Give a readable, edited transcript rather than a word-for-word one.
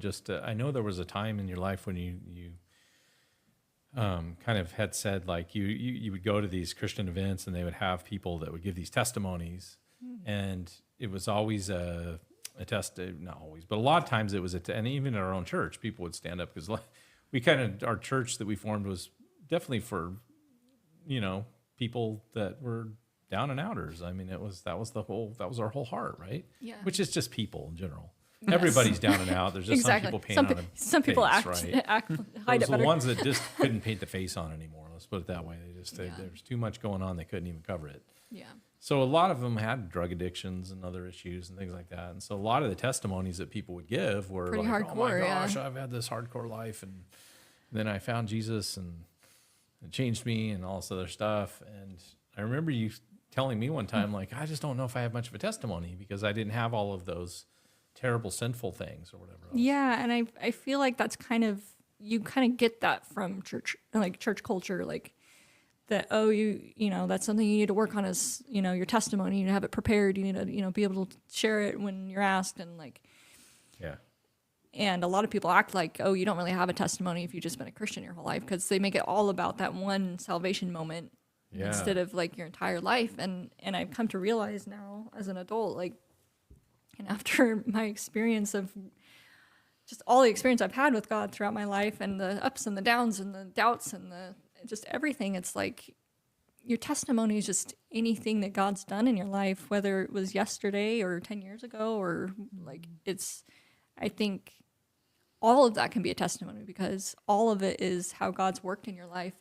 just, I know there was a time in your life when you kind of had said like you would go to these Christian events and they would have people that would give these testimonies, and it was always a test, not always, but a lot of times it was, and even in our own church, people would stand up because we kind of, our church that we formed was definitely for, people that were down and outers. I mean, that was our whole heart, right? Yeah. Which is just people in general. Yes. Everybody's down and out. There's just Exactly. some people paint on a Some people face, act right? hide Those it the better. ones that just couldn't paint the face on anymore. Let's put it that way. Yeah. There was too much going on. They couldn't even cover it. Yeah. So a lot of them had drug addictions and other issues and things like that. And so a lot of the testimonies that people would give were Pretty like, "Oh my hardcore, gosh, yeah. I've had this hardcore life, and then I found Jesus, and it changed me, and all this other stuff." And I remember you telling me one time, like, "I just don't know if I have much of a testimony because I didn't have all of those terrible sinful things or whatever else." Yeah, and I feel like that's you kind of get that from church culture, like that. Oh, that's something you need to work on is your testimony. You need to have it prepared. You need to be able to share it when you're asked, and like. Yeah. And a lot of people act like, oh, you don't really have a testimony if you've just been a Christian your whole life, because they make it all about that one salvation moment instead of like your entire life. And I've come to realize now as an adult, like, and after my experience of just all the experience I've had with God throughout my life, and the ups and the downs and the doubts and just everything, it's like your testimony is just anything that God's done in your life, whether it was yesterday or 10 years ago, or like I think all of that can be a testimony, because all of it is how God's worked in your life.